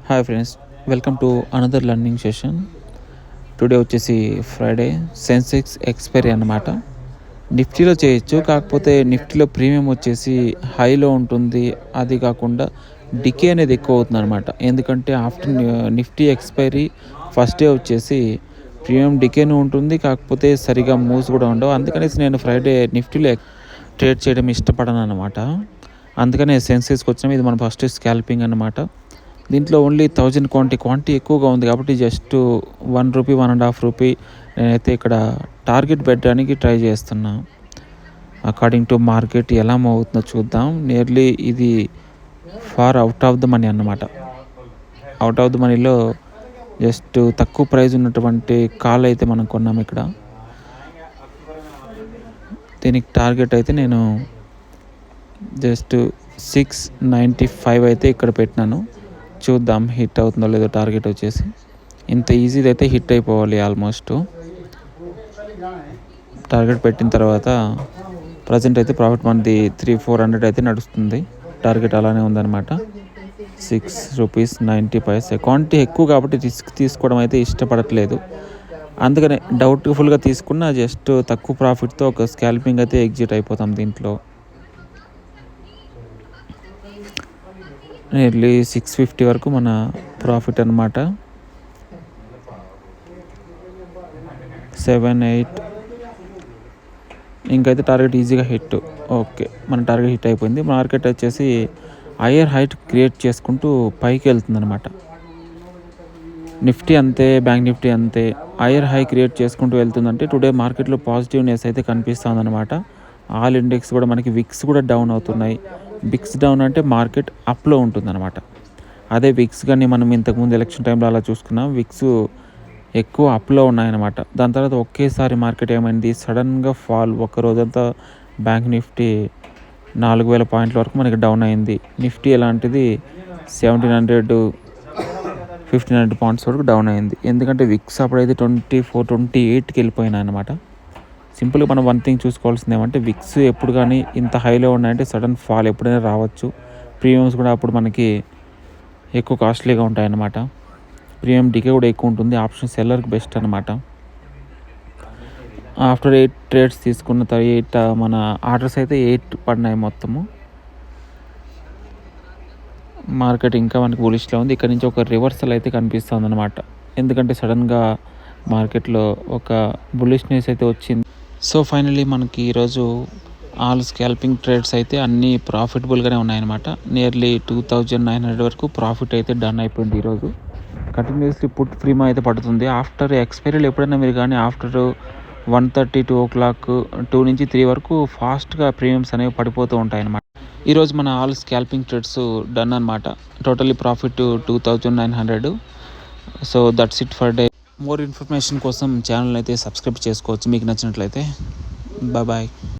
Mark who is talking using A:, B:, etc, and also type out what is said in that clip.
A: Hi friends, welcome to another learning session. Today వచ్చేసి Friday. Sensex expiry అన్నమాట. నిఫ్టీలో చేయొచ్చు, కాకపోతే నిఫ్టీలో ప్రీమియం వచ్చేసి హైలో ఉంటుంది. అది కాకుండా డికే అనేది ఎక్కువ అవుతుంది అనమాట. ఎందుకంటే after Nifty expiry first day వచ్చేసి ప్రీమియం డికేను ఉంటుంది, కాకపోతే సరిగా మూవ్స్ కూడా ఉండవు. అందుకనేసి నేను ఫ్రైడే నిఫ్టీలో ట్రేడ్ చేయడం ఇష్టపడను అనమాట. అందుకనే సెన్సెక్స్కి వచ్చినాం. ఇది మన ఫస్ట్ స్కాల్పింగ్ అనమాట. దీంట్లో ఓన్లీ 1000 క్వాంటిటీ ఎక్కువగా ఉంది కాబట్టి జస్ట్ ₹1, ₹1.5 నేనైతే ఇక్కడ టార్గెట్ పెట్టడానికి ట్రై చేస్తున్నా. అకార్డింగ్ టు మార్కెట్ ఎలా మూవ్ అవుతుందో చూద్దాం. నియర్లీ ఇది far out of the money అన్నమాట. అవుట్ ఆఫ్ ద మనీలో జస్ట్ తక్కువ ప్రైస్ ఉన్నటువంటి కాల్ అయితే మనం కొన్నాం ఇక్కడ. దీనికి టార్గెట్ అయితే నేను జస్ట్ 695 అయితే ఇక్కడ పెట్టినాను. చూద్దాం హిట్ అవుతుందో లేదో. టార్గెట్ వచ్చేసి ఇంత ఈజీది అయితే హిట్ అయిపోవాలి ఆల్మోస్ట్. టార్గెట్ పెట్టిన తర్వాత ప్రజెంట్ అయితే ప్రాఫిట్ మనది 300-400 అయితే నడుస్తుంది. టార్గెట్ అలానే ఉందన్నమాట. ₹6.90. క్వాంటిటీ ఎక్కువ కాబట్టి రిస్క్ తీసుకోవడం అయితే ఇష్టపడట్లేదు. అందుకనే డౌట్ఫుల్గా తీసుకున్న జస్ట్ తక్కువ ప్రాఫిట్తో ఒక స్కాల్పింగ్ అయితే ఎగ్జిట్ అయిపోతాం దీంట్లో. నియర్లీ 650 వరకు మన ప్రాఫిట్ అన్నమాట. 7-8 ఇంకైతే టార్గెట్ ఈజీగా హిట్. ఓకే, మన టార్గెట్ హిట్ అయిపోయింది. మార్కెట్ వచ్చేసి హయ్యర్ హైట్ క్రియేట్ చేసుకుంటూ పైకి వెళ్తుంది అనమాట. నిఫ్టీ అంతే, బ్యాంక్ నిఫ్టీ అంతే హయ్యర్ హై క్రియేట్ చేసుకుంటూ వెళ్తుందంటే టుడే మార్కెట్లో పాజిటివ్నెస్ అయితే కనిపిస్తుంది అనమాట. ఆల్ ఇండెక్స్ కూడా మనకి విక్స్ కూడా డౌన్ అవుతున్నాయి. విక్స్ డౌన్ అంటే మార్కెట్ అప్లో ఉంటుందన్నమాట. అదే విక్స్ కానీ మనం ఇంతకుముందు ఎలక్షన్ టైంలో అలా చూసుకున్నాం, విక్స్ ఎక్కువ అప్లో ఉన్నాయన్నమాట. దాని తర్వాత ఒకేసారి మార్కెట్ ఏమైంది, సడన్గా ఫాల్. ఒక్క రోజంతా బ్యాంక్ నిఫ్టీ 4000 పాయింట్ల వరకు మనకి డౌన్ అయింది. నిఫ్టీ ఎలాంటిది 1700-1500 పాయింట్స్ వరకు డౌన్ అయింది. ఎందుకంటే విక్స్ అప్పుడైతే 24-28కి వెళ్ళిపోయినాయి అనమాట. సింపుల్గా మనం వన్ థింగ్ చూసుకోవాల్సింది ఏమంటే, విక్స్ ఎప్పుడు కానీ ఇంత హైలో ఉన్నాయంటే సడన్ ఫాల్ ఎప్పుడైనా రావచ్చు. ప్రీమియమ్స్ కూడా అప్పుడు మనకి ఎక్కువ కాస్ట్లీగా ఉంటాయన్నమాట. ప్రీమియం డికే కూడా ఎక్కువ ఉంటుంది. ఆప్షన్ సెల్లర్కి బెస్ట్ అనమాట. ఆఫ్టర్ 8 ట్రేడ్స్ తీసుకున్న తర్వాత మన ఆర్డర్స్ అయితే 8 పడినాయి మొత్తము. మార్కెట్ ఇంకా మనకి బులిష్లో ఉంది. ఇక్కడ నుంచి ఒక రివర్సల్ అయితే కనిపిస్తుంది అనమాట. ఎందుకంటే సడన్గా మార్కెట్లో ఒక బులిష్నెస్ అయితే వచ్చింది. సో ఫైనల్లీ మనకి ఈరోజు ఆల్ స్కాల్పింగ్ ట్రేడ్స్ అయితే అన్నీ ప్రాఫిటబుల్గానే ఉన్నాయన్నమాట. నియర్లీ 2900 వరకు ప్రాఫిట్ అయితే డన్ అయిపోయింది ఈరోజు. కంటిన్యూస్లీ పుట్ ప్రీమియం అయితే పడుతుంది. ఆఫ్టర్ ఎక్స్పైరీలు ఎప్పుడైనా మీరు కానీ ఆఫ్టర్ 1:30, 2 o'clock, 2 నుంచి 3 వరకు ఫాస్ట్గా ప్రీమియమ్స్ అనేవి పడిపోతూ ఉంటాయి అన్నమాట. ఈరోజు మన ఆల్ స్కాల్పింగ్ ట్రేడ్స్ డన్ అనమాట. Totally profit 2900. So that's it for day. More information కోసం ఛానల్ అయితే సబ్స్క్రైబ్ చేసుకోవచ్చు మీకు నచ్చినట్లయితే. బాయ్.